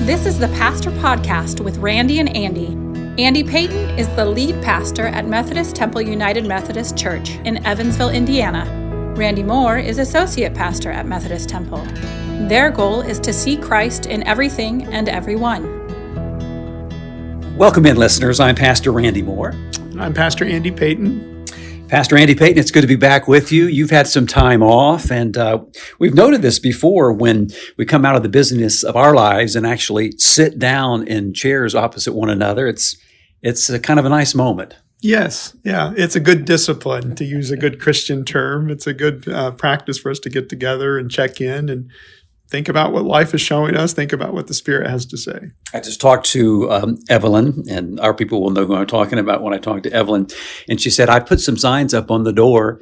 This is the Pastor Podcast with Randy and Andy. Andy Payton is the lead pastor at Methodist Temple United Methodist Church in Evansville, Indiana. Randy Moore is associate pastor at Methodist Temple. Their goal is to see Christ in everything and everyone. Welcome in, listeners. I'm Pastor Randy Moore. I'm Pastor Andy Payton. Pastor Andy Payton, it's good to be back with you. You've had some time off, and we've noted this before when we come out of the business of our lives and actually sit down in chairs opposite one another. It's a kind of a nice moment. Yes, yeah, it's a good discipline, to use a good Christian term. It's a good practice for us to get together and check in and think about what life is showing us, think about what the Spirit has to say. I just talked to Evelyn, and our people will know who I'm talking about when I talk to Evelyn, and she said, I put some signs up on the door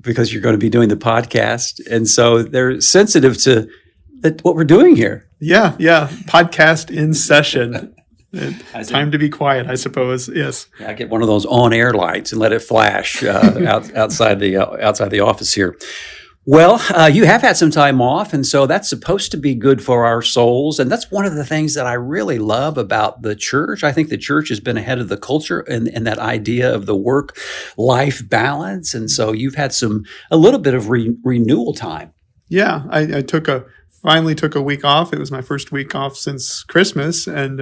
because you're going to be doing the podcast, and so they're sensitive to what we're doing here. Yeah, podcast in session. Time to be quiet, I suppose. Yes. I get one of those on-air lights and let it flash outside the office here. Well, you have had some time off, and so that's supposed to be good for our souls. And that's one of the things that I really love about the church. I think the church has been ahead of the culture in that idea of the work-life balance. And so you've had a little bit of renewal time. Yeah, I finally took a week off. It was my first week off since Christmas, and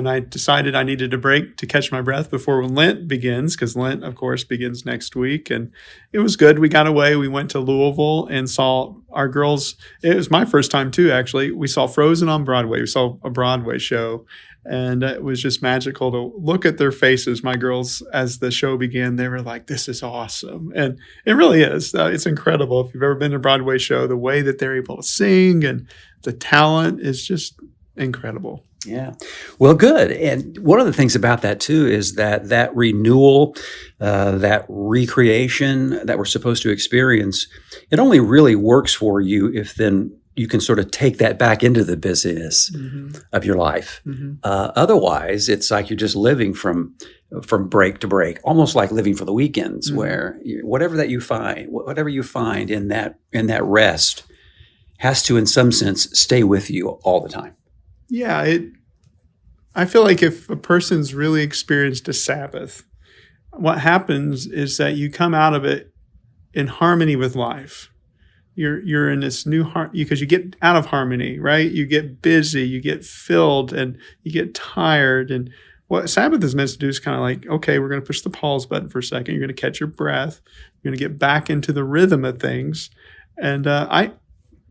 I decided I needed a break to catch my breath before Lent begins, because Lent, of course, begins next week. And it was good. We got away. We went to Louisville and saw our girls. It was my first time, too, actually. We saw Frozen on Broadway. We saw a Broadway show. And it was just magical to look at their faces. My girls, as the show began, they were like, this is awesome. And it really is. It's incredible. If you've ever been to a Broadway show, the way that they're able to sing and the talent is just incredible. Yeah. Well, good. And one of the things about that, too, is that renewal, that recreation that we're supposed to experience, it only really works for you if then you can sort of take that back into the busyness of your life. Otherwise, it's like you're just living from break to break, almost like living for the weekends, where whatever you find in that rest has to, in some sense, stay with you all the time. Yeah, I feel like if a person's really experienced a Sabbath, what happens is that you come out of it in harmony with life. You're in this new because you get out of harmony, right? You get busy, you get filled, and you get tired. And what Sabbath is meant to do is kind of like, okay, we're going to push the pause button for a second. You're going to catch your breath. You're going to get back into the rhythm of things. And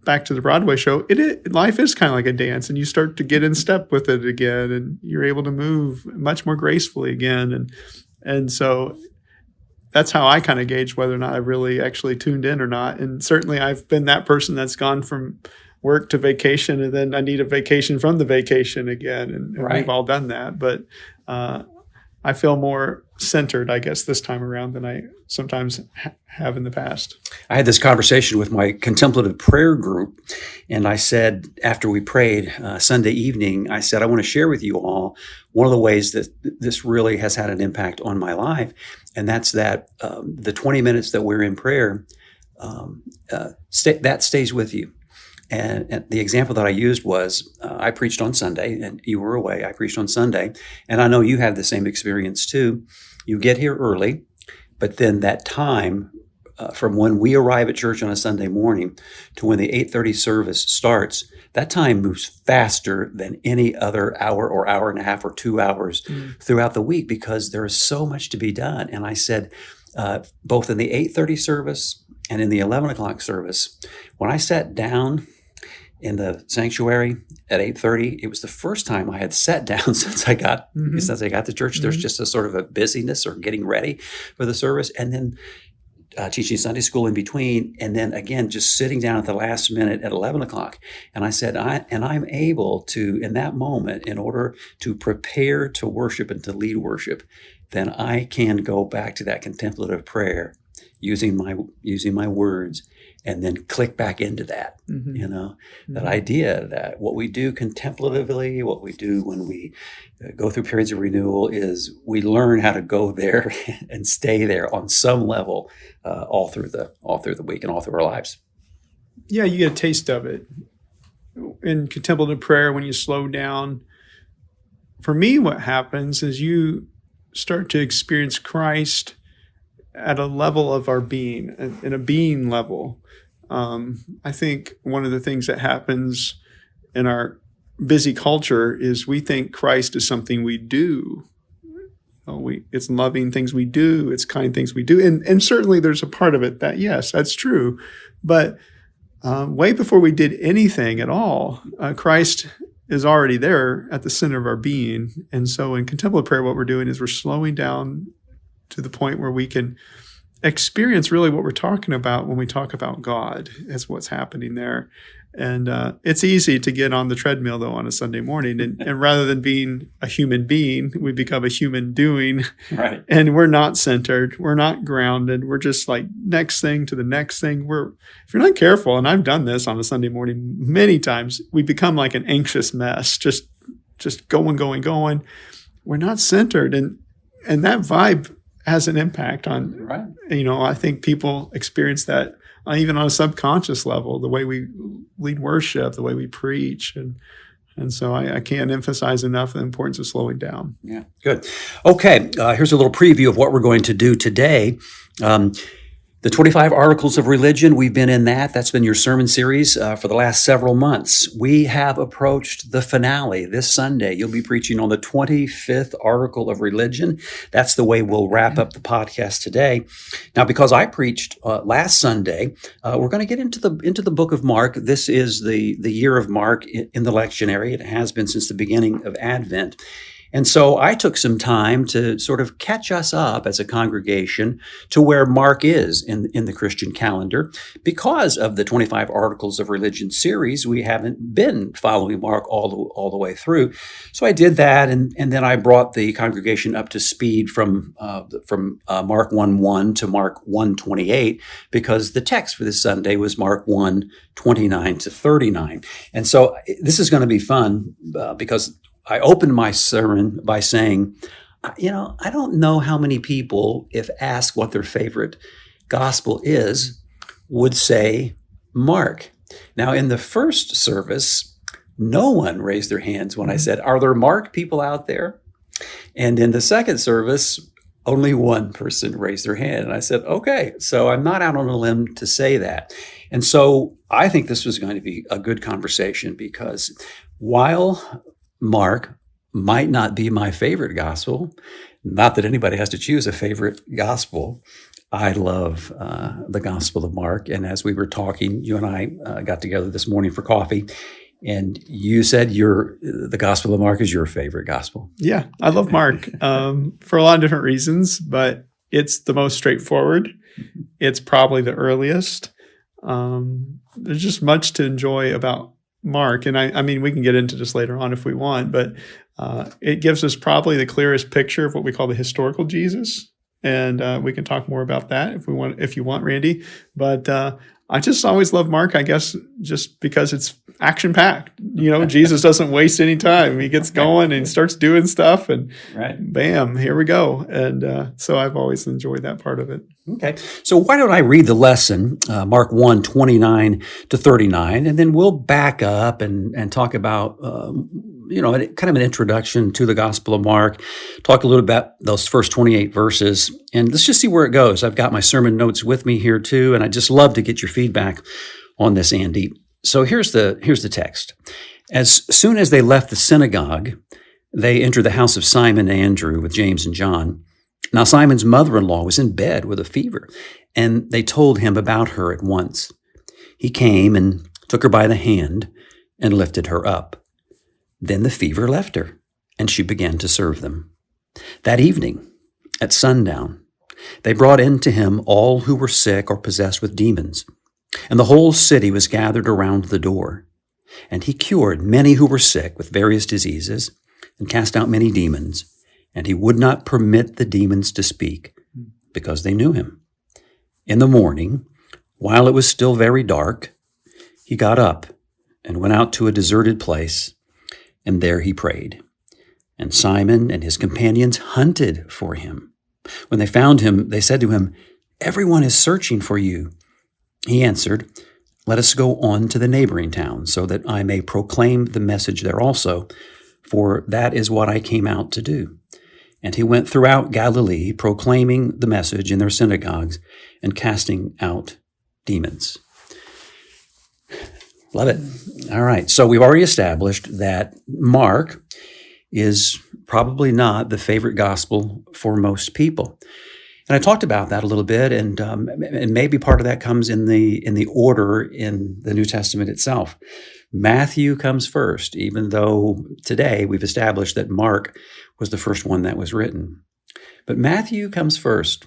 back to the Broadway show, life is kind of like a dance, and you start to get in step with it again, and you're able to move much more gracefully again. And so that's how I kind of gauge whether or not I've really actually tuned in or not. And certainly I've been that person that's gone from work to vacation, and then I need a vacation from the vacation again. And right. We've all done that. But I feel more centered, I guess, this time around than I sometimes have in the past. I had this conversation with my contemplative prayer group, and I said, after we prayed Sunday evening, I said, I want to share with you all one of the ways that this really has had an impact on my life, and that's that the 20 minutes that we're in prayer, that stays with you. And the example that I used was I preached on Sunday, and you were away. I preached on Sunday, and I know you have the same experience too. You get here early, but then that time from when we arrive at church on a Sunday morning to when the 8:30 service starts, that time moves faster than any other hour or hour and a half or 2 hours throughout the week, because there is so much to be done. And I said, both in the 8:30 service and in the 11 o'clock service, when I sat down in the sanctuary at 8:30, it was the first time I had sat down since I got to church. There's just a sort of a busyness or getting ready for the service, and then teaching Sunday school in between, and then again just sitting down at the last minute at 11 o'clock. And I said, I'm able to, in that moment, in order to prepare to worship and to lead worship, then I can go back to that contemplative prayer using my words, and then click back into that, that idea that what we do contemplatively, what we do when we go through periods of renewal, is we learn how to go there and stay there on some level all through the week and all through our lives. Yeah, you get a taste of it. in contemplative prayer, when you slow down, for me, what happens is you start to experience Christ at a level of our being, in a being level. I think one of the things that happens in our busy culture is we think Christ is something we do. It's loving things we do, it's kind things we do. And certainly there's a part of it that, yes, that's true. But way before we did anything at all, Christ is already there at the center of our being. And so in contemplative prayer, what we're doing is we're slowing down to the point where we can experience really what we're talking about when we talk about God, as what's happening there. And it's easy to get on the treadmill, though, on a Sunday morning. And rather than being a human being, we become a human doing. Right. And we're not centered. We're not grounded. We're just like next thing to the next thing. If you're not careful, and I've done this on a Sunday morning many times, we become like an anxious mess, just going. We're not centered. And that vibe has an impact on, right. I think people experience that even on a subconscious level, the way we lead worship, the way we preach. And so I can't emphasize enough the importance of slowing down. Yeah, good. Okay, here's a little preview of what we're going to do today. The 25 Articles of Religion, we've been in that. That's been your sermon series for the last several months. We have approached the finale this Sunday. You'll be preaching on the 25th Article of Religion. That's the way we'll wrap up the podcast today. Now, because I preached last Sunday, we're going to get into the book of Mark. This is the year of Mark in the lectionary. It has been since the beginning of Advent. And so I took some time to sort of catch us up as a congregation to where Mark is in the Christian calendar. Because of the 25 Articles of Religion series, we haven't been following Mark all the way through. So I did that, and then I brought the congregation up to speed from Mark 1:1 to Mark 1:28, because the text for this Sunday was Mark 1:29 to 39. And so this is going to be fun because I opened my sermon by saying, I don't know how many people, if asked what their favorite gospel is, would say Mark. Now, in the first service, no one raised their hands when I said, are there Mark people out there? And in the second service, only one person raised their hand. And I said, okay, so I'm not out on a limb to say that. And so I think this was going to be a good conversation, because while Mark might not be my favorite gospel, not that anybody has to choose a favorite gospel, I love the Gospel of Mark. And as we were talking, you and I got together this morning for coffee, and you said the Gospel of Mark is your favorite gospel. Yeah, I love Mark for a lot of different reasons, but it's the most straightforward. It's probably the earliest. There's just much to enjoy about Mark. And I mean, we can get into this later on if we want, but it gives us probably the clearest picture of what we call the historical Jesus. And we can talk more about that if you want, Randy. But I just always love Mark, I guess, just because it's action-packed. Jesus doesn't waste any time. He gets going and starts doing stuff, and right. Bam, here we go. And so I've always enjoyed that part of it. Okay, so why don't I read the lesson, Mark 1:29 to 39, and then we'll back up and talk about, kind of an introduction to the Gospel of Mark, talk a little about those first 28 verses, and let's just see where it goes. I've got my sermon notes with me here too, and I'd just love to get your feedback on this, Andy. So here's the text. As soon as they left the synagogue, they entered the house of Simon and Andrew with James and John. Now Simon's mother-in-law was in bed with a fever, and they told him about her at once. He came and took her by the hand and lifted her up. Then the fever left her, and she began to serve them. That evening, at sundown, they brought in to him all who were sick or possessed with demons, and the whole city was gathered around the door. And he cured many who were sick with various diseases, and cast out many demons, and he would not permit the demons to speak, because they knew him. In the morning, while it was still very dark, he got up and went out to a deserted place, and there he prayed. And Simon and his companions hunted for him. When they found him, they said to him, "Everyone is searching for you." He answered, Let us go on to the neighboring towns, so that I may proclaim the message there also, for that is what I came out to do. And he went throughout Galilee, proclaiming the message in their synagogues and casting out demons. Love it. All right. So we've already established that Mark is probably not the favorite gospel for most people. And I talked about that a little bit, and maybe part of that comes in the order in the New Testament itself. Matthew comes first, even though today we've established that Mark was the first one that was written. But Matthew comes first.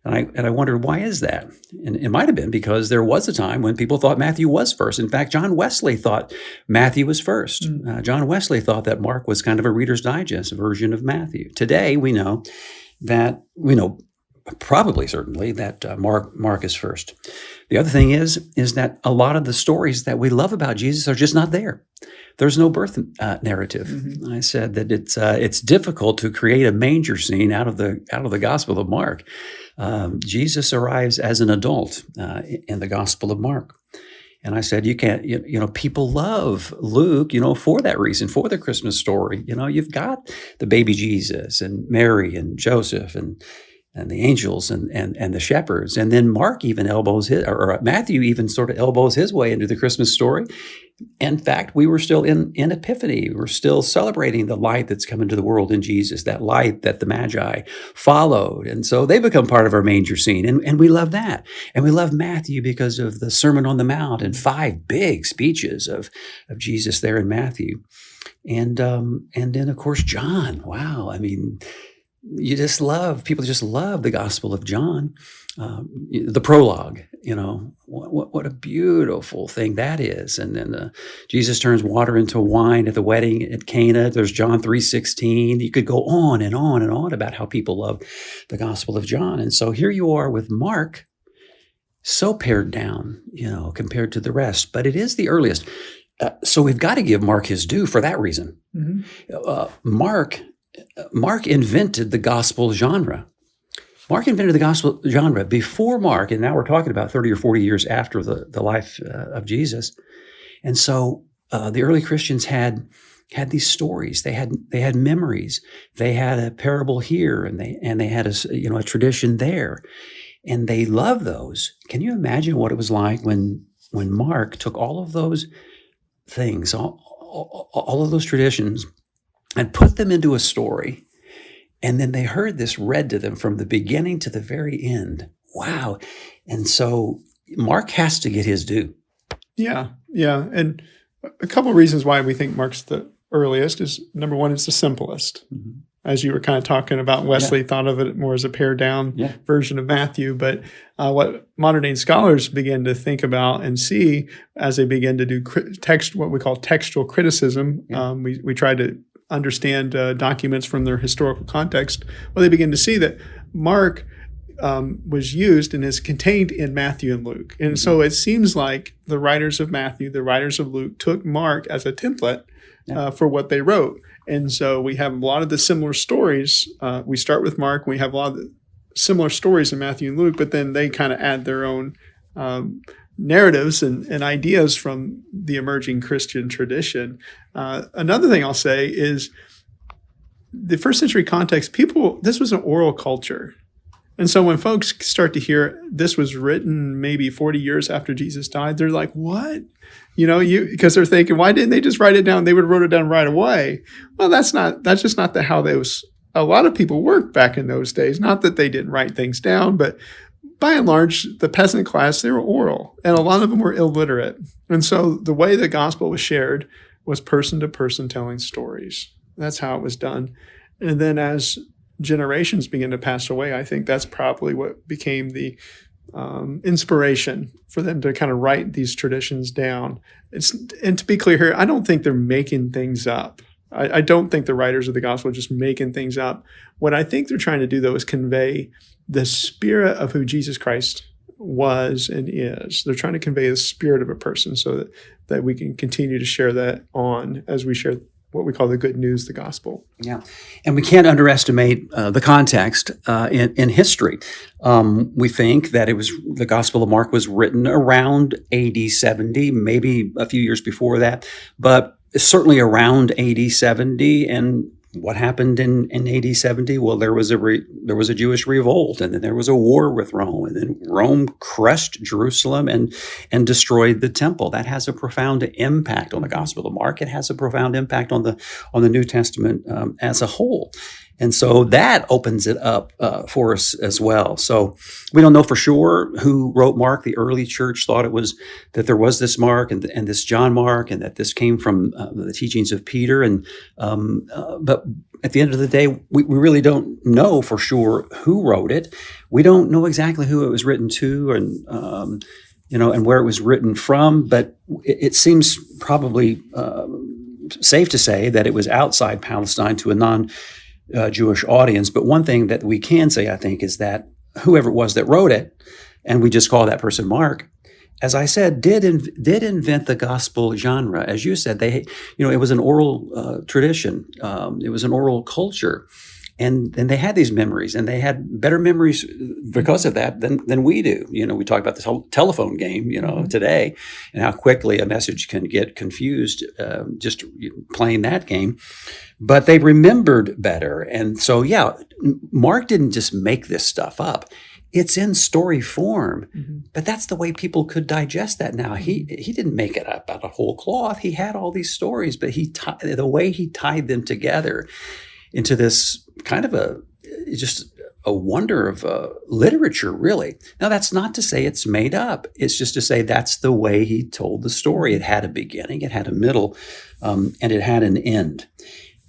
And I wondered, why is that? And it might have been because there was a time when people thought Matthew was first. In fact, John Wesley thought Matthew was first. John Wesley thought that Mark was kind of a Reader's Digest version of Matthew. Today, we know probably certainly that Mark is first. The other thing is that a lot of the stories that we love about Jesus are just not there. There's no birth narrative. Mm-hmm. I said that it's difficult to create a manger scene out of the Gospel of Mark. Jesus arrives as an adult in the Gospel of Mark. And I said, you can't, people love Luke, for that reason, for the Christmas story. You've got the baby Jesus and Mary and Joseph and the angels and the shepherds. And then Mark even Matthew even sort of elbows his way into the Christmas story. In fact, we were still in Epiphany. We're still celebrating the light that's come into the world in Jesus, that light that the Magi followed. And so they become part of our manger scene. And we love that. And we love Matthew because of the Sermon on the Mount and 5 big speeches of Jesus there in Matthew. And then, of course, John. Wow. I mean, people just love the Gospel of John. The prologue, what a beautiful thing that is. And then Jesus turns water into wine at the wedding at Cana. There's John 3:16. You could go on and on and on about how people love the Gospel of John. And so here you are with Mark, so pared down, compared to the rest, but it is the earliest. So we've got to give Mark his due for that reason. Mm-hmm. Mark invented the gospel genre. Mark invented the gospel genre before Mark, and now we're talking about 30 or 40 years after the life of Jesus. And so the early Christians had these stories. They had memories. They had a parable here, and they had a tradition there, and they loved those. Can you imagine what it was like when Mark took all of those things, all of those traditions, and put them into a story, and then they heard this read to them from the beginning to the very end. Wow. And so Mark has to get his due. Yeah. And a couple of reasons why we think Mark's the earliest is, number one, it's the simplest. Mm-hmm. As you were kind of talking about, Wesley thought of it more as a pared down version of Matthew. But what modern day scholars begin to think about and see as they begin to do what we call textual criticism, we try to understand documents from their historical context, well, they begin to see that Mark was used and is contained in Matthew and Luke. And so it seems like the writers of Matthew, the writers of Luke, took Mark as a template for what they wrote. And so we have a lot of the similar stories. We start with Mark, we have a lot of the similar stories in Matthew and Luke, but then they kind of add their own narratives and ideas from the emerging Christian tradition. Another thing I'll say is the first century context, this was an oral culture. And so when folks start to hear this was written maybe 40 years after Jesus died, they're like, what? Because they're thinking, why didn't they just write it down? They would have wrote it down right away. Well, that's just not how a lot of people worked back in those days. Not that they didn't write things down, but by and large, the peasant class, they were oral, and a lot of them were illiterate. And so the way the gospel was shared was person to person telling stories. That's how it was done. And then as generations begin to pass away, I think that's probably what became the inspiration for them to kind of write these traditions down. And to be clear here, I don't think they're making things up. I don't think the writers of the gospel are just making things up. What I think they're trying to do, though, is convey the spirit of who Jesus Christ was and is. They're trying to convey the spirit of a person so that we can continue to share that on as we share what we call the good news, the gospel. Yeah, and we can't underestimate the context in history. We think that the Gospel of Mark was written around AD 70, maybe a few years before that, but certainly around AD 70. And what happened in AD 70? Well, there was a Jewish revolt, and then there was a war with Rome, and then Rome crushed Jerusalem and destroyed the temple. That has a profound impact on the Gospel of Mark. It has a profound impact on the New Testament as a whole. And so that opens it up for us as well. So we don't know for sure who wrote Mark. The early church thought that there was this Mark and this John Mark, and that this came from the teachings of Peter. But at the end of the day, we really don't know for sure who wrote it. We don't know exactly who it was written to, and and where it was written from. But it seems probably safe to say that it was outside Palestine to a non-Jewish audience. But one thing that we can say, I think, is that whoever it was that wrote it, and we just call that person Mark, as I said, did invent the gospel genre. As you said, it was an oral tradition. It was an oral culture. And they had these memories, and they had better memories because of that than we do. We talk about this whole telephone game, today, and how quickly a message can get confused just playing that game. But they remembered better. And so, yeah, Mark didn't just make this stuff up. It's in story form, but that's the way people could digest that now. He didn't make it up out of whole cloth. He had all these stories, but the way he tied them together into this kind of just a wonder of literature, really. Now, that's not to say it's made up. It's just to say that's the way he told the story. It had a beginning, it had a middle, and it had an end.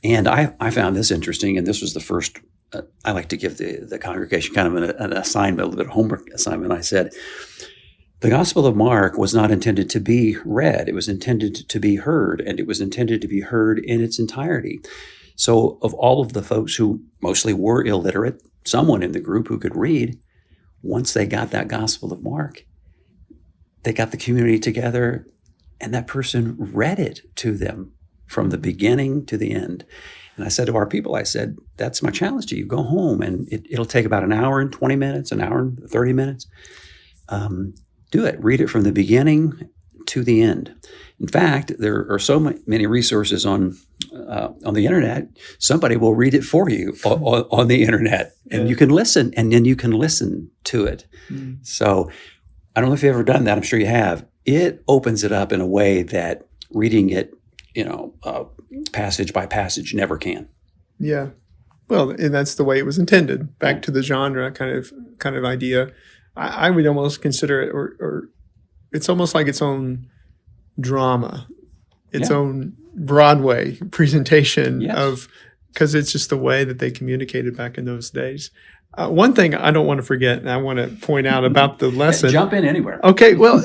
And I found this interesting, and this was the first. I like to give the congregation kind of an assignment, a little bit of homework assignment. I said, the Gospel of Mark was not intended to be read. It was intended to be heard, and it was intended to be heard in its entirety. So of all of the folks who mostly were illiterate, someone in the group who could read, once they got that Gospel of Mark, they got the community together, and that person read it to them from the beginning to the end. And I said to our people, that's my challenge to you. Go home, and it'll take about an hour and 20 minutes, an hour and 30 minutes. Do it. Read it from the beginning to the end. In fact, there are so many resources on the internet. Somebody will read it for you on the internet, and you can listen, and then you can listen to it. So I don't know if you've ever done that. I'm sure you have. It opens it up in a way that reading it, passage by passage never can. Yeah. Well, and that's the way it was intended. Back to the genre kind of idea. I would almost consider it, or it's almost like its own drama, its own Broadway presentation because it's just the way that they communicated back in those days. One thing I don't want to forget, and I want to point out about the lesson. Jump in anywhere. Okay, well,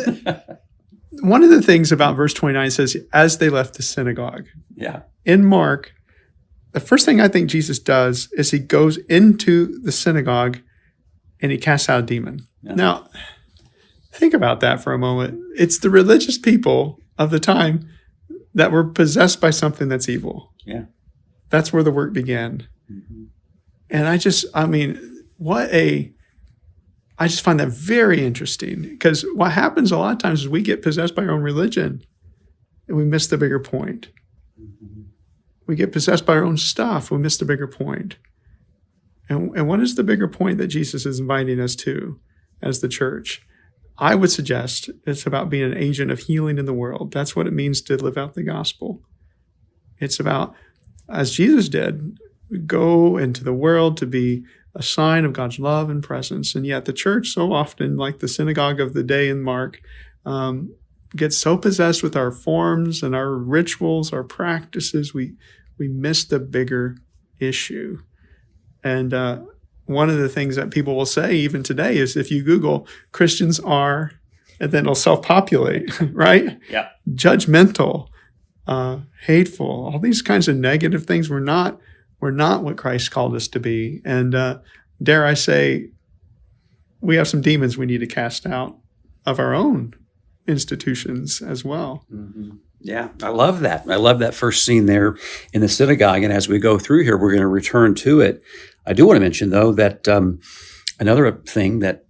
one of the things about verse 29 says, as they left the synagogue. Yeah. In Mark, the first thing I think Jesus does is he goes into the synagogue and he casts out a demon. Yeah. Now, think about that for a moment. It's the religious people of the time that were possessed by something that's evil. Yeah. That's where the work began. Mm-hmm. And I just find that very interesting, because what happens a lot of times is we get possessed by our own religion and we miss the bigger point. Mm-hmm. We get possessed by our own stuff. We miss the bigger point. And what is the bigger point that Jesus is inviting us to as the church? I would suggest it's about being an agent of healing in the world. That's what it means to live out the gospel. It's about, as Jesus did, go into the world to be a sign of God's love and presence. And yet the church so often, like the synagogue of the day in Mark, gets so possessed with our forms and our rituals, our practices, we miss the bigger issue. And one of the things that people will say even today is, if you Google Christians are, and then it'll self-populate, right? Yeah. Judgmental, hateful, all these kinds of negative things. We're not what Christ called us to be. And dare I say, we have some demons we need to cast out of our own institutions as well. Mm-hmm. Yeah, I love that. I love that first scene there in the synagogue. And as we go through here, we're going to return to it. I do want to mention, though, that another thing that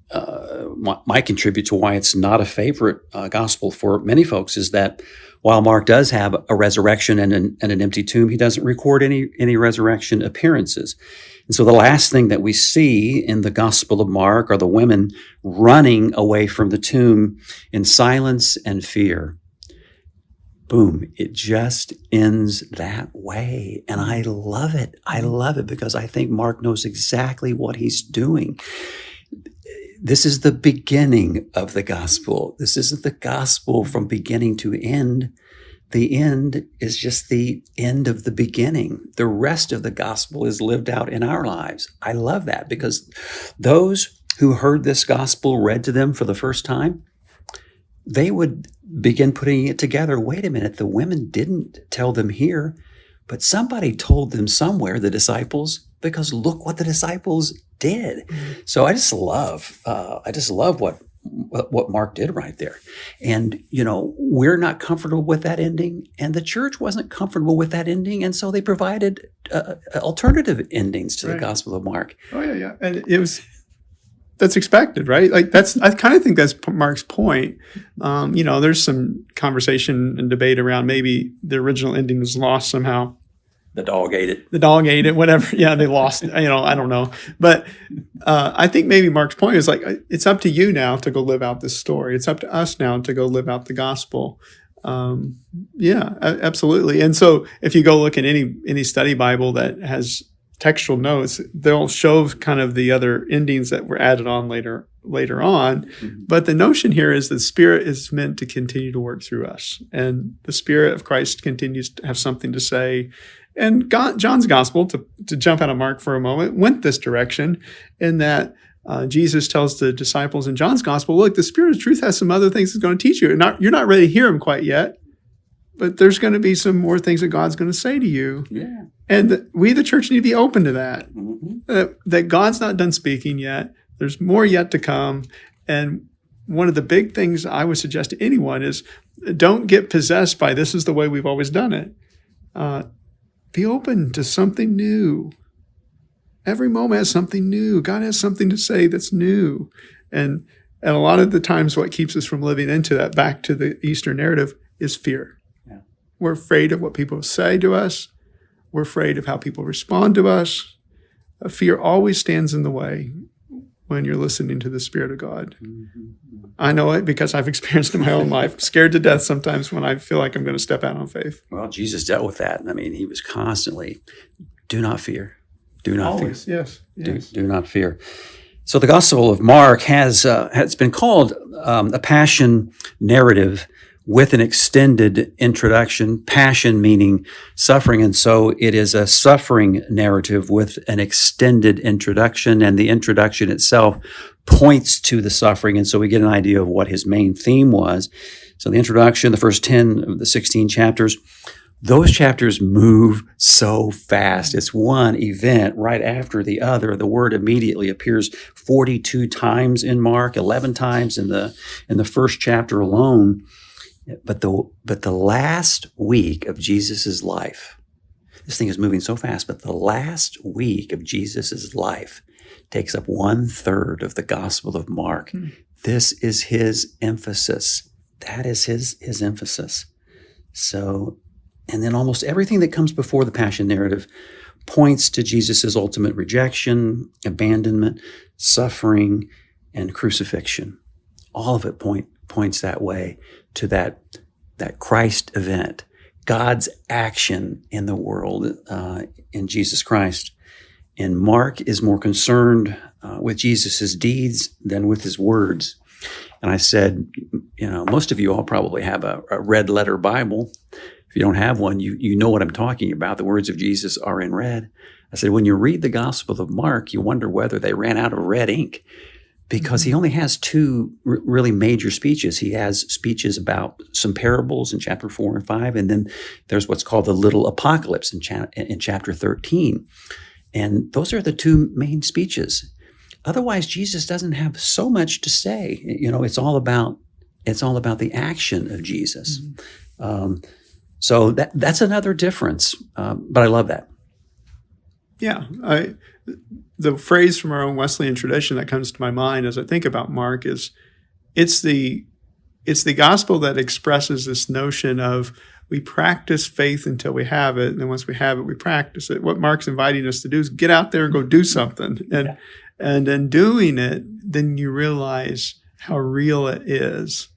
might contribute to why it's not a favorite gospel for many folks is that while Mark does have a resurrection and an empty tomb, he doesn't record any resurrection appearances. And so the last thing that we see in the Gospel of Mark are the women running away from the tomb in silence and fear. Boom, it just ends that way. And I love it. I love it because I think Mark knows exactly what he's doing. This is the beginning of the gospel. This isn't the gospel from beginning to end. The end is just the end of the beginning. The rest of the gospel is lived out in our lives. I love that because those who heard this gospel read to them for the first time, they would begin putting it together. Wait a minute, the women didn't tell them here, but somebody told them somewhere, the disciples, because look what the disciples did. So I just love what Mark did right there. And, we're not comfortable with that ending, and the church wasn't comfortable with that ending, and so they provided alternative endings to the Gospel of Mark. Oh, yeah. And that's expected, right? Like I kind of think that's Mark's point. There's some conversation and debate around maybe the original ending was lost somehow. The dog ate it. Whatever. Yeah, they lost it. I don't know. But I think maybe Mark's point is like, it's up to you now to go live out this story. It's up to us now to go live out the gospel. Absolutely. And so if you go look at any study Bible that has textual notes, they'll show kind of the other endings that were added on later on. Mm-hmm. But the notion here is the Spirit is meant to continue to work through us. And the Spirit of Christ continues to have something to say. And John's gospel, to jump out of Mark for a moment, went this direction in that Jesus tells the disciples in John's gospel, look, the Spirit of truth has some other things it's going to teach you. You're not ready to hear them quite yet, but there's going to be some more things that God's going to say to you. Yeah. And we, the church, need to be open to that, that God's not done speaking yet. There's more yet to come. And one of the big things I would suggest to anyone is don't get possessed by this is the way we've always done it. Be open to something new. Every moment has something new. God has something to say that's new. And a lot of the times what keeps us from living into that, back to the Easter narrative, is fear. Yeah. We're afraid of what people say to us. We're afraid of how people respond to us. Fear always stands in the way when you're listening to the Spirit of God. Mm-hmm. I know it because I've experienced it in my own life. Scared to death sometimes when I feel like I'm going to step out on faith. Well, Jesus dealt with that. I mean, he was constantly, do not fear. Do not always, fear. Yes. Do not fear. So the Gospel of Mark has been called a passion narrative with an extended introduction, passion meaning suffering. And so it is a suffering narrative with an extended introduction, and the introduction itself points to the suffering. And so we get an idea of what his main theme was. So the introduction, the first 10 of the 16 chapters, those chapters move so fast. It's one event right after the other. The word immediately appears 42 times in Mark, 11 times in the first chapter alone. But the last week of Jesus' life, this thing is moving so fast, but the last week of Jesus' life takes up 1/3 of the Gospel of Mark. This is his emphasis. That is his emphasis. So, and then almost everything that comes before the Passion narrative points to Jesus' ultimate rejection, abandonment, suffering, and crucifixion. All of it points that way to that Christ event, God's action in the world in Jesus Christ. And Mark is more concerned with Jesus' deeds than with his words. And I said, most of you all probably have a red letter Bible. If you don't have one, you know what I'm talking about. The words of Jesus are in red. I said, when you read the Gospel of Mark, you wonder whether they ran out of red ink, because he only has two really major speeches. He has speeches about some parables in chapter 4 and 5, and then there's what's called the little apocalypse in chapter 13. And those are the two main speeches. Otherwise, Jesus doesn't have so much to say. It's all about the action of Jesus. So that's another difference, but I love that. Yeah, the phrase from our own Wesleyan tradition that comes to my mind as I think about Mark is, it's the gospel that expresses this notion of we practice faith until we have it, and then once we have it, we practice it. What Mark's inviting us to do is get out there and go do something, and in doing it, then you realize how real it is.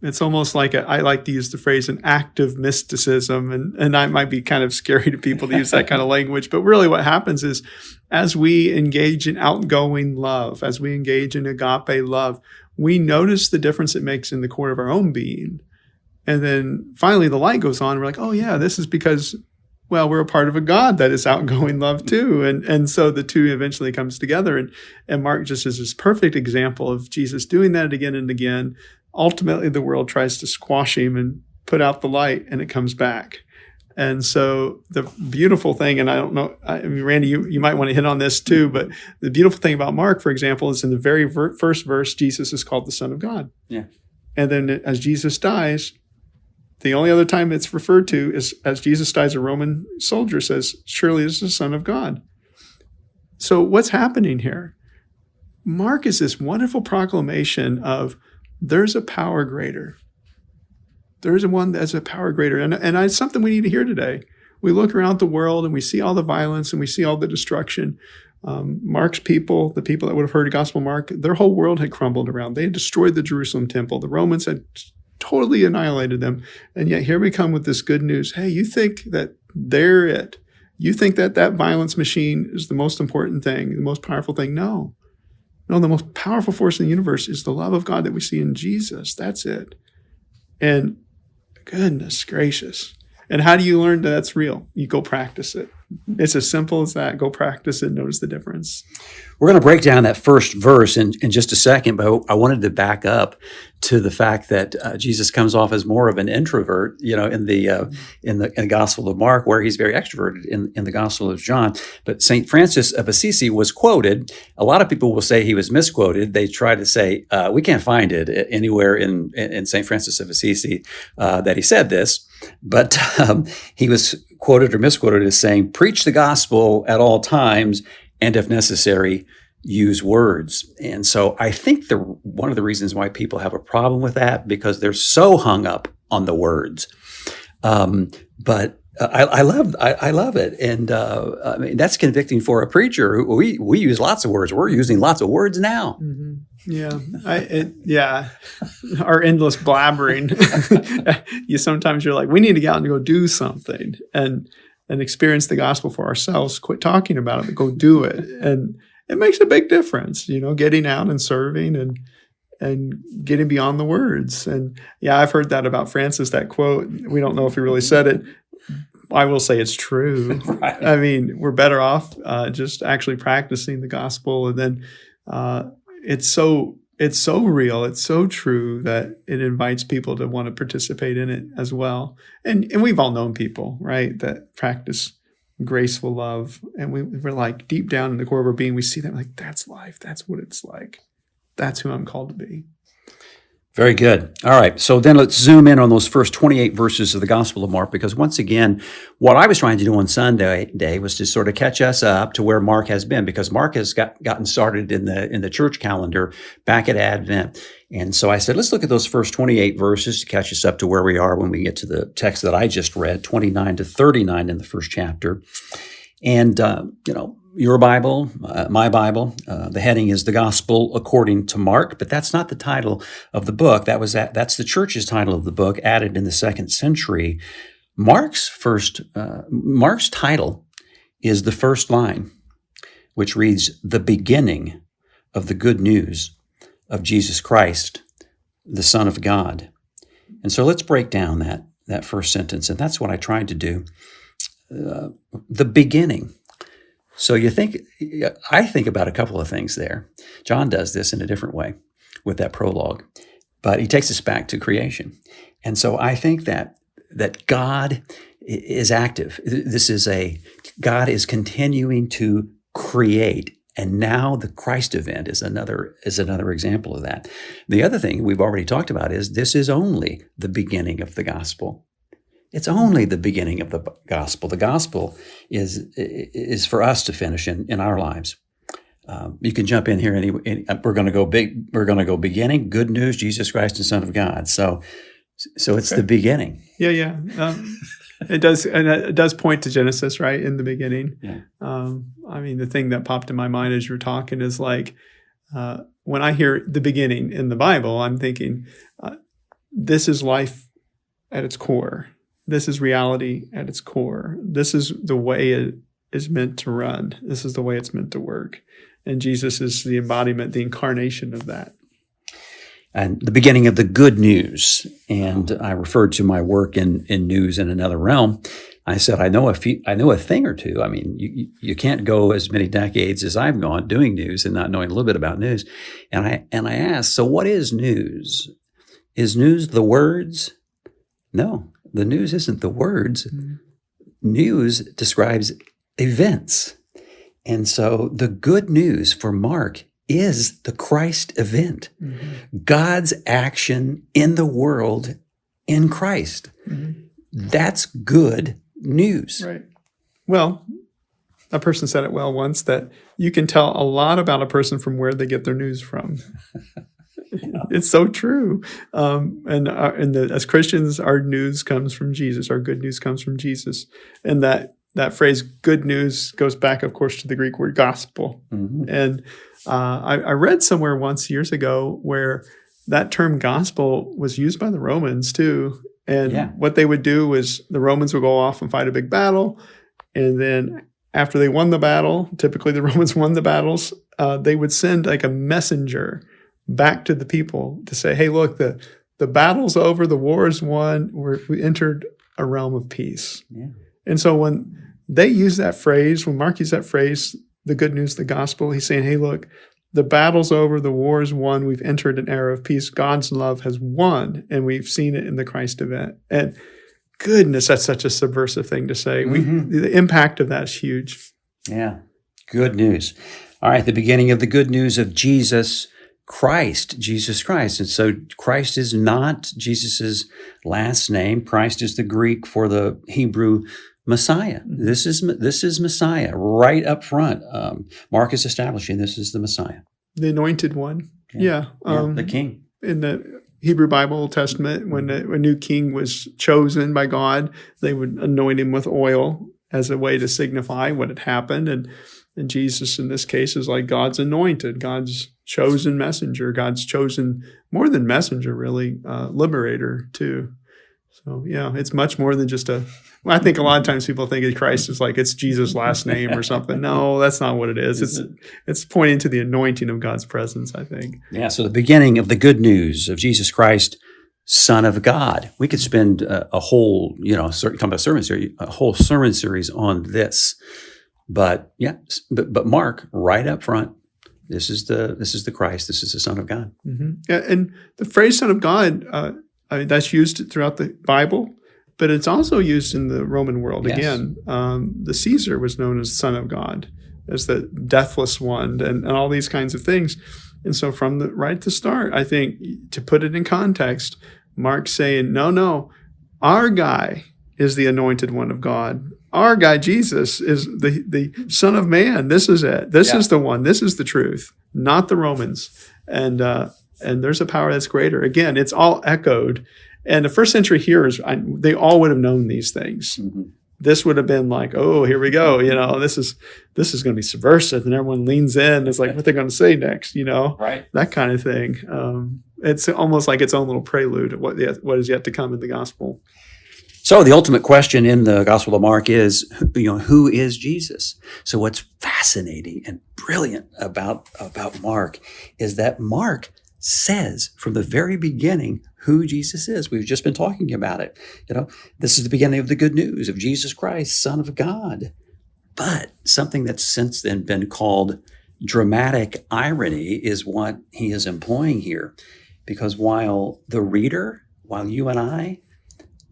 It's almost like I like to use the phrase an active mysticism, and that might be kind of scary to people to use that kind of language. But really what happens is as we engage in outgoing love, as we engage in agape love, we notice the difference it makes in the core of our own being. And then finally the light goes on and we're like, oh yeah, this is because, well, we're a part of a God that is outgoing love too. And so the two eventually comes together. And Mark just is this perfect example of Jesus doing that again and again. Ultimately, the world tries to squash him and put out the light, and it comes back. And so the beautiful thing, and I don't know, Randy, you might want to hit on this too, but the beautiful thing about Mark, for example, is in the very first verse, Jesus is called the Son of God. Yeah. And then as Jesus dies, the only other time it's referred to is as Jesus dies, a Roman soldier says, surely this is the Son of God. So what's happening here? Mark is this wonderful proclamation of there's a power greater. There's one that's a power greater. And it's something we need to hear today. We look around the world and we see all the violence and we see all the destruction. Mark's people, the people that would have heard the Gospel of Mark, their whole world had crumbled around. They had destroyed the Jerusalem temple. The Romans had totally annihilated them. And yet here we come with this good news. Hey, you think that they're it. You think that violence machine is the most important thing, the most powerful thing. No, the most powerful force in the universe is the love of God that we see in Jesus. That's it. And goodness gracious. And how do you learn that that's real? You go practice it. It's as simple as that. Go practice it. Notice the difference. We're going to break down that first verse in just a second, but I wanted to back up to the fact that Jesus comes off as more of an introvert, in the Gospel of Mark, where he's very extroverted in the Gospel of John. But St. Francis of Assisi was quoted. A lot of people will say he was misquoted. They try to say, we can't find it anywhere in St. Francis of Assisi that he said this, but he was quoted or misquoted as saying, preach the gospel at all times, and if necessary, use words. And so I think one of the reasons why people have a problem with that, because they're so hung up on the words. But I love it. And I mean, that's convicting for a preacher. We use lots of words. We're using lots of words now. Mm-hmm. Yeah. Our endless blabbering. Sometimes you're like, we need to get out and go do something and experience the gospel for ourselves. Quit talking about it, but go do it. And it makes a big difference, getting out and serving and getting beyond the words. And yeah, I've heard that about Francis, that quote. We don't know if he really said it. I will say it's true. Right. I mean, we're better off just actually practicing the gospel. And then it's so real. It's so true that it invites people to want to participate in it as well. And we've all known people, right, that practice graceful love. And we're like deep down in the core of our being, we see that like, that's life. That's what it's like. That's who I'm called to be. Very good. All right. So then let's zoom in on those first 28 verses of the Gospel of Mark, because once again, what I was trying to do on Sunday was to sort of catch us up to where Mark has been, because Mark has gotten started in the church calendar back at Advent. And so I said, let's look at those first 28 verses to catch us up to where we are when we get to the text that I just read, 29 to 39 in the first chapter. And, your Bible, my Bible, the heading is The Gospel According to Mark, but that's not the title of the book. That's the church's title of the book, added in the 2nd century. Mark's title is the first line, which reads, the beginning of the good news of Jesus Christ, the Son of God. And so let's break down that first sentence, and that's what I tried to do. The beginning. So I think about a couple of things there. John does this in a different way with that prologue, but he takes us back to creation. And so I think that God is active. God is continuing to create. And now the Christ event is another example of that. The other thing we've already talked about is this is only the beginning of the gospel. It's only the beginning of the gospel. The gospel is for us to finish in our lives. You can jump in here. We're going to go big. We're going to go beginning. Good news: Jesus Christ, the Son of God. So it's the beginning. Yeah. It does, and it does point to Genesis, right, in the beginning. Yeah. The thing that popped in my mind as you were talking is like, when I hear the beginning in the Bible, I'm thinking, this is life at its core. This is reality at its core. This is the way it is meant to run. This is the way it's meant to work. And Jesus is the embodiment, the incarnation of that. And the beginning of the good news. And I referred to my work in news in another realm. I said, I know a thing or two. I mean, you can't go as many decades as I've gone doing news and not knowing a little bit about news. And I asked, so what is news? Is news the words? No, the news isn't the words. Mm-hmm. News describes events. And so the good news for Mark is the Christ event, mm-hmm. God's action in the world in Christ. Mm-hmm. That's good news. Right. Well, a person said it well once, that you can tell a lot about a person from where they get their news from. It's so true. As Christians, our news comes from Jesus. Our good news comes from Jesus. And that phrase, good news, goes back, of course, to the Greek word gospel. Mm-hmm. And I read somewhere once years ago where that term gospel was used by the Romans too. And what they would do was the Romans would go off and fight a big battle. And then after they won the battle, typically the Romans won the battles, they would send like a messenger back to the people to say, hey, look, the battle's over, the war is won, we entered a realm of peace. Yeah. And so when they use that phrase, when Mark used that phrase, the good news, the gospel, he's saying, hey, look, the battle's over, the war is won, we've entered an era of peace, God's love has won, and we've seen it in the Christ event. And goodness, that's such a subversive thing to say. Mm-hmm. The impact of that is huge. Yeah, good news. All right, the beginning of the good news of Jesus Christ. And so Christ is not Jesus's last name. Christ is the Greek for the Hebrew Messiah. This is Messiah right up front. Mark is establishing this is the Messiah. The anointed one. Yeah. The king. In the Hebrew Bible, Old Testament, when a new king was chosen by God, they would anoint him with oil as a way to signify what had happened. And Jesus, in this case, is like God's anointed, God's chosen messenger, God's chosen, more than messenger, really, liberator, too. So, it's much more than just I think a lot of times people think of Christ as like it's Jesus' last name or something. No, that's not what it is. It's pointing to the anointing of God's presence, I think. Yeah, so the beginning of the good news of Jesus Christ, Son of God. We could spend a whole, talking about sermon series, a whole sermon series on this. But Mark, right up front, this is the Christ. This is the Son of God. Mm-hmm. Yeah, and the phrase "Son of God," that's used throughout the Bible, but it's also used in the Roman world. Yes. Again, the Caesar was known as Son of God, as the deathless one, and all these kinds of things. And so, from right at the start, I think to put it in context, Mark's saying, "No, our guy is the anointed one of God." Our guy, Jesus, is the Son of Man. This is it. This is the one. This is the truth, not the Romans. And there's a power that's greater. Again, it's all echoed. And the first century hearers, they all would have known these things. Mm-hmm. This would have been like, oh, here we go. This is going to be subversive. And everyone leans in. It's like, what they're going to say next, Right. That kind of thing. It's almost like its own little prelude of what is yet to come in the gospel. So the ultimate question in the Gospel of Mark is, who is Jesus? So what's fascinating and brilliant about Mark is that Mark says from the very beginning who Jesus is. We've just been talking about it. This is the beginning of the good news of Jesus Christ, Son of God. But something that's since then been called dramatic irony is what he is employing here. Because while you and I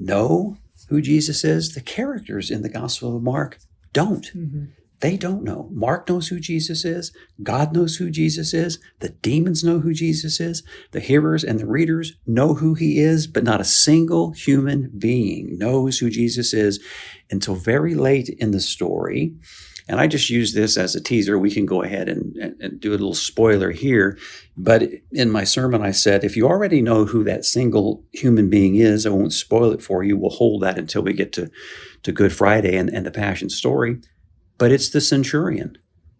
know who Jesus is, the characters in the Gospel of Mark don't. Mm-hmm. They don't know. Mark knows who Jesus is. God knows who Jesus is. The demons know who Jesus is. The hearers and the readers know who he is, but not a single human being knows who Jesus is until very late in the story. And I just use this as a teaser. We can go ahead and do a little spoiler here. But in my sermon, I said, if you already know who that single human being is, I won't spoil it for you. We'll hold that until we get to Good Friday and the Passion story. But it's the centurion.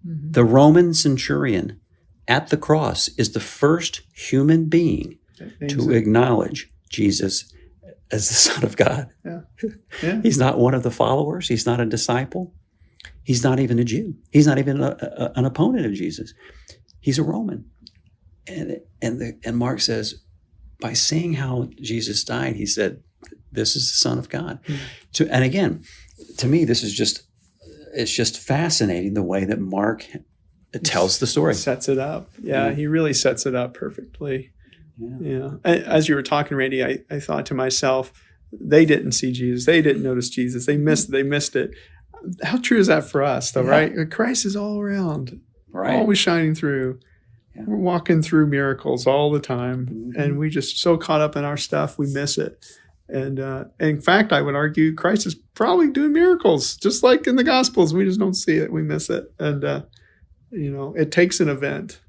Mm-hmm. The Roman centurion at the cross is the first human being to acknowledge Jesus as the Son of God. Yeah. Yeah. He's not one of the followers. He's not a disciple. He's not even a Jew. He's not even an opponent of Jesus. He's a Roman. And Mark says, by seeing how Jesus died, he said, this is the Son of God. Mm-hmm. And again, to me, this is it's just fascinating the way that Mark tells the story. Sets it up. Yeah, he really sets it up perfectly. Yeah. As you were talking, Randy, I thought to myself, they didn't see Jesus. They didn't notice Jesus. They missed it. How true is that for us, though, right? Christ is all around, always shining through. Yeah. We're walking through miracles all the time, mm-hmm. and we just so caught up in our stuff, we miss it. And in fact, I would argue Christ is probably doing miracles, just like in the Gospels. We just don't see it. We miss it. And, it takes an event,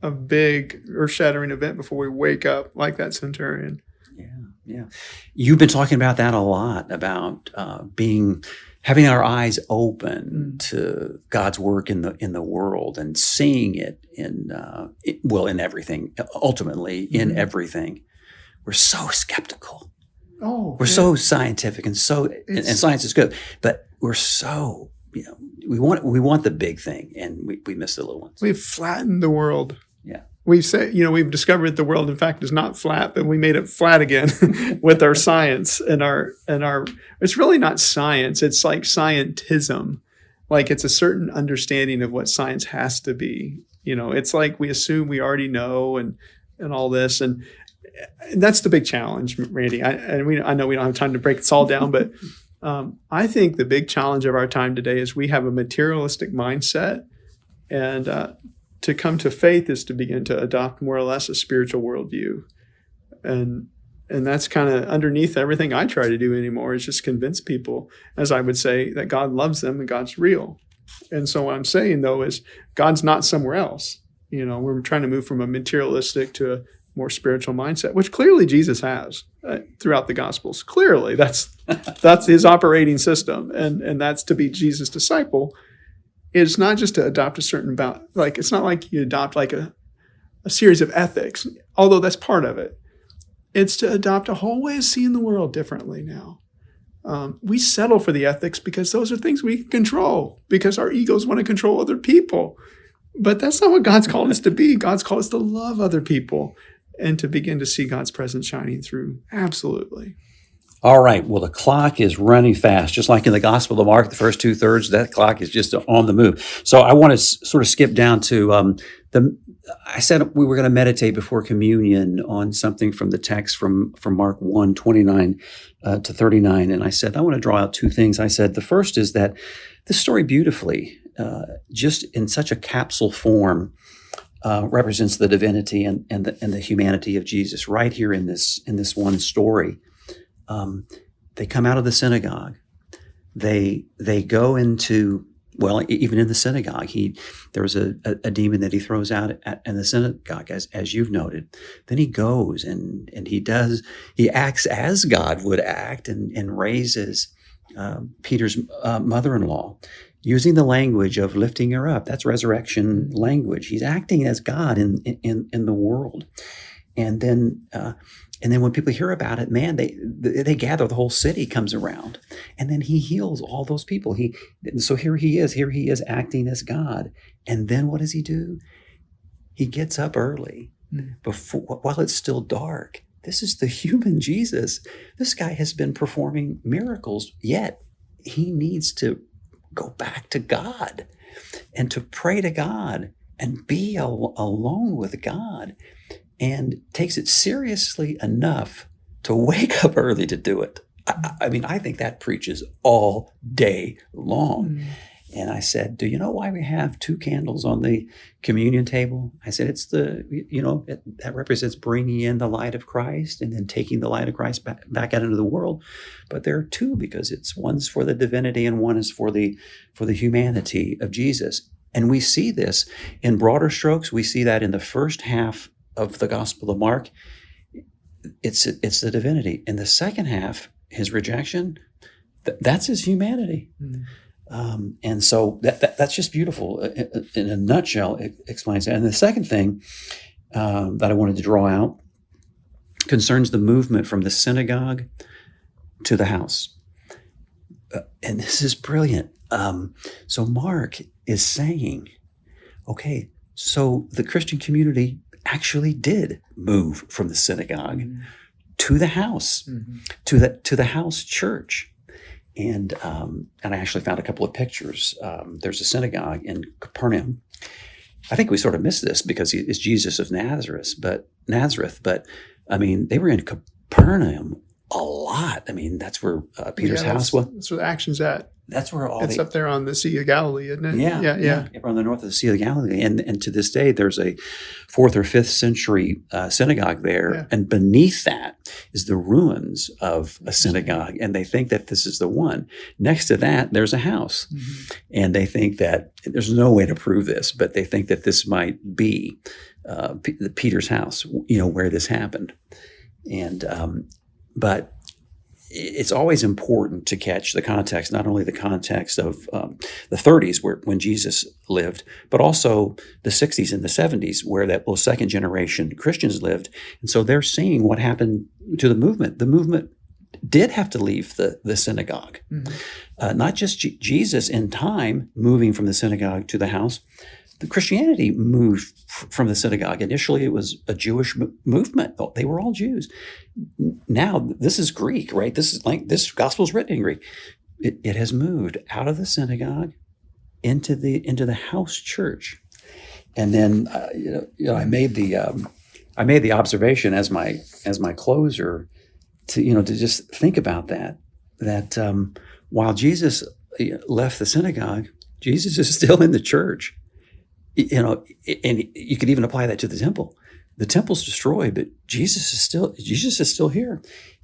a big earth-shattering event before we wake up like that centurion. Yeah. You've been talking about that a lot, about having our eyes open to God's work in the world and seeing it in everything, ultimately in everything. We're so skeptical. We're so scientific and science is good, but we're so, we want the big thing and we miss the little ones. We've flattened the world. Yeah. We've discovered that the world, in fact, is not flat, but we made it flat again with our science and our, it's really not science. It's like scientism. Like it's a certain understanding of what science has to be. It's like we assume we already know and all this. And that's the big challenge, Randy. I know we don't have time to break this all down, but I think the big challenge of our time today is we have a materialistic mindset, and to come to faith is to begin to adopt more or less a spiritual worldview, and that's kind of underneath everything I try to do anymore. Is just convince people, as I would say, that God loves them and God's real. And so what I'm saying though is God's not somewhere else. We're trying to move from a materialistic to a more spiritual mindset, which clearly Jesus has throughout the Gospels. Clearly, that's his operating system, and that's to be Jesus' disciple. It's not just to adopt a certain it's not like you adopt like a series of ethics, although that's part of it. It's to adopt a whole way of seeing the world differently now. We settle for the ethics because those are things we can control, because our egos want to control other people. But that's not what God's called us to be. God's called us to love other people and to begin to see God's presence shining through. Absolutely. All right. Well, the clock is running fast, just like in the Gospel of Mark, the first 2/3, that clock is just on the move. So I want to sort of skip down to I said we were going to meditate before communion on something from the text from Mark 1:29 to 39. And I said, I want to draw out two things. I said, the first is that this story beautifully, just in such a capsule form, represents the divinity and the humanity of Jesus right here in this one story. They come out of the synagogue. They go into, even in the synagogue, there was a demon that he throws out in the synagogue, as you've noted. Then he goes and he acts as God would act and raises Peter's mother-in-law, using the language of lifting her up. That's resurrection language. He's acting as God in the world. And then when people hear about it, man, they gather. The whole city comes around, and then he heals all those people. So here he is acting as God. And then what does he do? He gets up early while it's still dark. This is the human Jesus. This guy has been performing miracles, yet he needs to go back to God and to pray to God and be alone with God, and takes it seriously enough to wake up early to do it. I think that preaches all day long. And I said, do you know why we have 2 candles on the communion table? I said, it's that represents bringing in the light of Christ and then taking the light of Christ back out into the world. But there are 2 because one's for the divinity and one is for the humanity of Jesus. And we see this in broader strokes. We see that in the first half of the Gospel of Mark. It's the divinity. In the second half, his rejection, that's his humanity. And so that's just beautiful. In a nutshell, it explains that. And the second thing that I wanted to draw out concerns the movement from the synagogue to the house. And this is brilliant. So Mark is saying, okay, so the Christian community actually did move from the synagogue to the house, to the house church. And I actually found a couple of pictures. There's a synagogue in Capernaum. I think we sort of missed this because it's Jesus of Nazareth, but I mean, they were in Capernaum a lot. I mean, that's where Peter's house was. That's where the action's at. That's where it's up there on the Sea of Galilee, isn't it? Yeah. On the north of the Sea of Galilee. And to this day, there's a 4th or 5th century synagogue there. Yeah. And beneath that is the ruins of a synagogue. And they think that this is the one. Next to that, there's a house. And they think that there's no way to prove this, but they think that this might be Peter's house, where this happened. And but it's always important to catch the context, not only the context of the 30s when Jesus lived, but also the 60s and the 70s where those second generation Christians lived. And so they're seeing what happened to the movement. The movement did have to leave the synagogue. Not just Jesus in time moving from the synagogue to the house. The Christianity moved from the synagogue. Initially, it was a Jewish movement. They were all Jews. Now, this is Greek, right? This gospel is written in Greek. It has moved out of the synagogue into the house church. And then, I made the observation as my closer to just think about that while Jesus left the synagogue, Jesus is still in the church. And you could even apply that to the temple. The temple's destroyed, but Jesus is still here.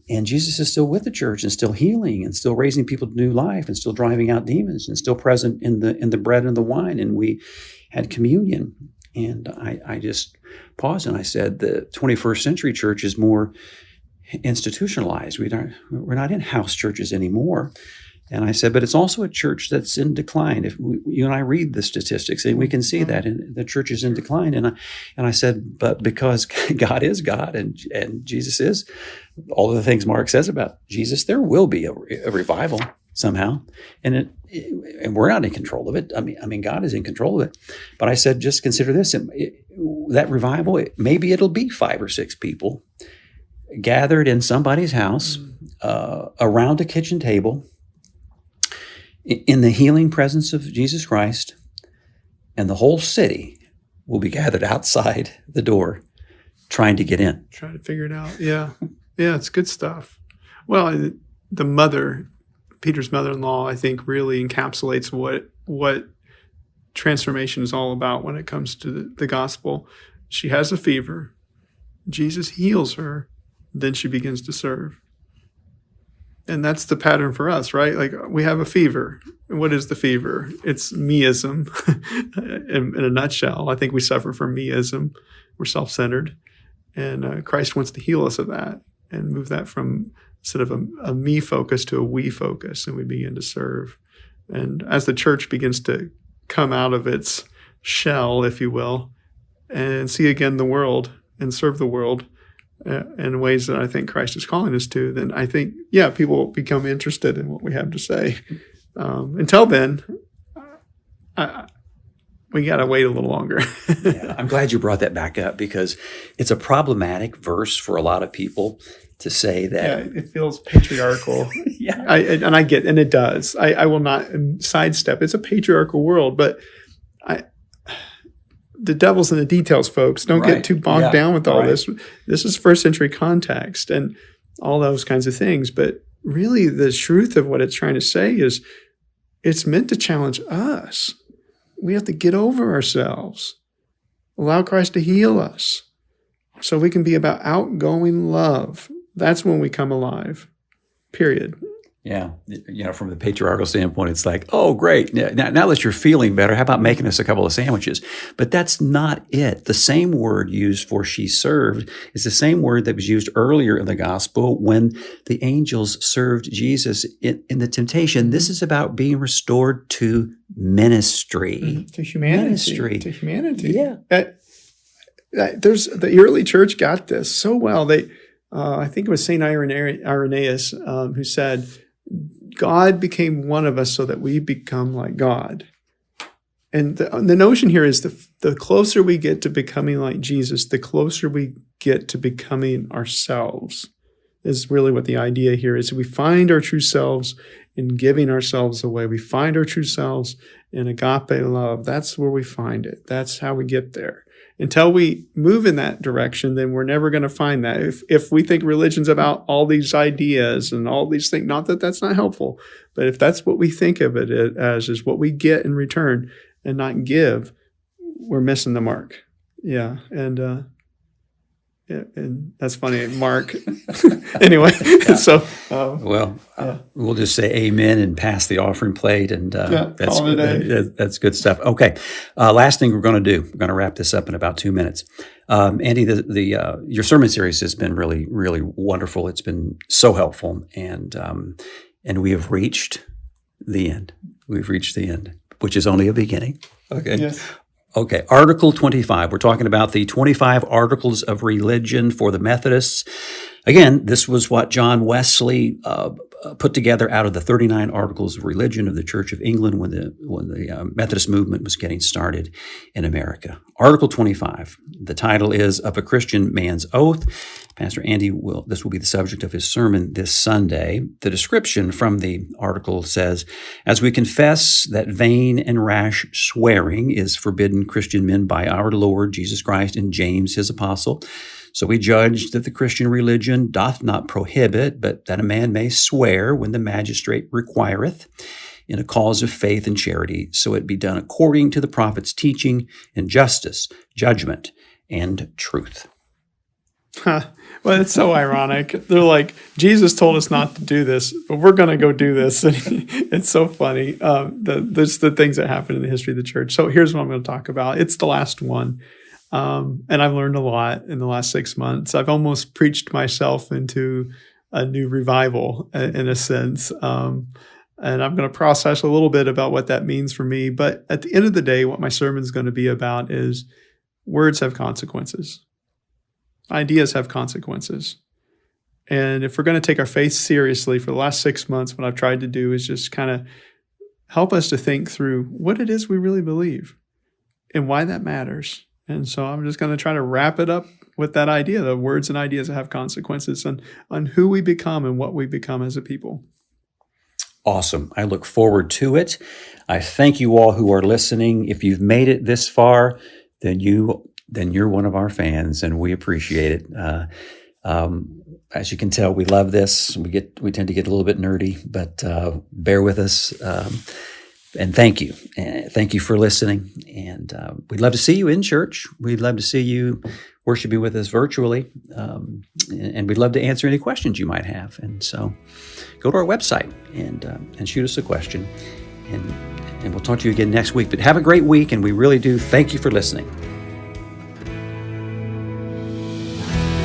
And Jesus is still with the church and still healing and still raising people to new life and still driving out demons and still present in the bread and the wine. And we had communion. And I just paused and I said, the 21st century church is more institutionalized. We're not in house churches anymore. And I said, but it's also a church that's in decline. If you and I read the statistics, and we can see that the church is in decline. And I said, but because God is God and Jesus is all of the things Mark says about Jesus, there will be a revival somehow, and we're not in control of it. I mean, God is in control of it. But I said, just consider this: that revival, maybe it'll be 5 or 6 people gathered in somebody's house around a kitchen table, in the healing presence of Jesus Christ, and the whole city will be gathered outside the door trying to get in. Trying to figure it out. Yeah. Yeah, it's good stuff. Well, the mother, Peter's mother-in-law, I think really encapsulates what transformation is all about when it comes to the gospel. She has a fever. Jesus heals her. Then she begins to serve. And that's the pattern for us, right? Like, we have a fever. What is the fever? It's meism in a nutshell. I think we suffer from meism. We're self-centered. And Christ wants to heal us of that and move that from sort of a me focus to a we focus, and we begin to serve. And as the church begins to come out of its shell, if you will, and see again the world and serve the world, in ways that I think Christ is calling us to, then I think, people will become interested in what we have to say. Until then, we got to wait a little longer. Yeah, I'm glad you brought that back up, because it's a problematic verse for a lot of people to say that. Yeah, it feels patriarchal. Yeah. And it does. I will not sidestep. It's a patriarchal world, but the devil's in the details, folks. Don't get too bogged down with all this. This is first century context and all those kinds of things. But really, the truth of what it's trying to say is It's meant to challenge us. We have to get over ourselves, allow Christ to heal us, so we can be about outgoing love. That's when we come alive, period. Yeah. From the patriarchal standpoint, it's like, oh, great. Now that you're feeling better, how about making us a couple of sandwiches? But that's not it. The same word used for she served is the same word that was used earlier in the gospel when the angels served Jesus in the temptation. This is about being restored to ministry. To humanity. Ministry. To humanity. Yeah. The early church got this so well. I think it was St. Irenaeus who said, God became one of us so that we become like God. And the notion here is the closer we get to becoming like Jesus, the closer we get to becoming ourselves, is really what the idea here is. We find our true selves in giving ourselves away. We find our true selves in agape love. That's where we find it. That's how we get there. Until we move in that direction, then we're never going to find that. If we think religion's about all these ideas and all these things, not that that's not helpful, but if that's what we think of it as, is what we get in return and not give, we're missing the mark. Yeah. And that's funny, Mark. Anyway, so. We'll just say amen and pass the offering plate, and that's good stuff. Okay, last thing we're going to do, we're going to wrap this up in about 2 minutes. Andy, your sermon series has been really, really wonderful. It's been so helpful, and we have reached the end. We've reached the end, which is only a beginning. Okay. Yes. Okay, Article 25. We're talking about the 25 Articles of Religion for the Methodists. Again, this was what John Wesley put together out of the 39 Articles of Religion of the Church of England when the Methodist movement was getting started in America. Article 25. The title is Of a Christian Man's Oath. Pastor Andy this will be the subject of his sermon this Sunday. The description from the article says, as we confess that vain and rash swearing is forbidden Christian men by our Lord Jesus Christ and James, his apostle, so we judge that the Christian religion doth not prohibit, but that a man may swear when the magistrate requireth in a cause of faith and charity, so it be done according to the prophet's teaching in justice, judgment, and truth. Well, it's so ironic. They're like, Jesus told us not to do this, but we're going to go do this. And it's so funny. There's the things that happen in the history of the church. So here's what I'm going to talk about. It's the last one. And I've learned a lot in the last 6 months. I've almost preached myself into a new revival in a sense. And I'm going to process a little bit about what that means for me. But at the end of the day, what my sermon is going to be about is words have consequences. Ideas have consequences. And if we're going to take our faith seriously, for the last 6 months, what I've tried to do is just kind of help us to think through what it is we really believe and why that matters. And so I'm just going to try to wrap it up with that idea, the words and ideas that have consequences on who we become and what we become as a people. Awesome. I look forward to it. I thank you all who are listening. If you've made it this far, then you're one of our fans, and we appreciate it. As you can tell, we love this. We tend to get a little bit nerdy, but bear with us. And thank you. Thank you for listening. And we'd love to see you in church. We'd love to see you worshiping with us virtually. And we'd love to answer any questions you might have. And so go to our website and shoot us a question. And we'll talk to you again next week. But have a great week, and we really do thank you for listening.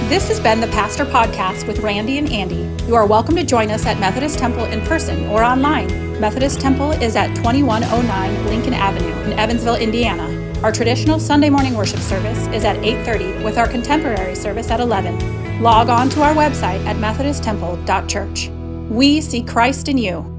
This has been the Pastor Podcast with Randy and Andy. You are welcome to join us at Methodist Temple in person or online. Methodist Temple is at 2109 Lincoln Avenue in Evansville, Indiana. Our traditional Sunday morning worship service is at 8:30 with our contemporary service at 11. Log on to our website at methodisttemple.church. We see Christ in you.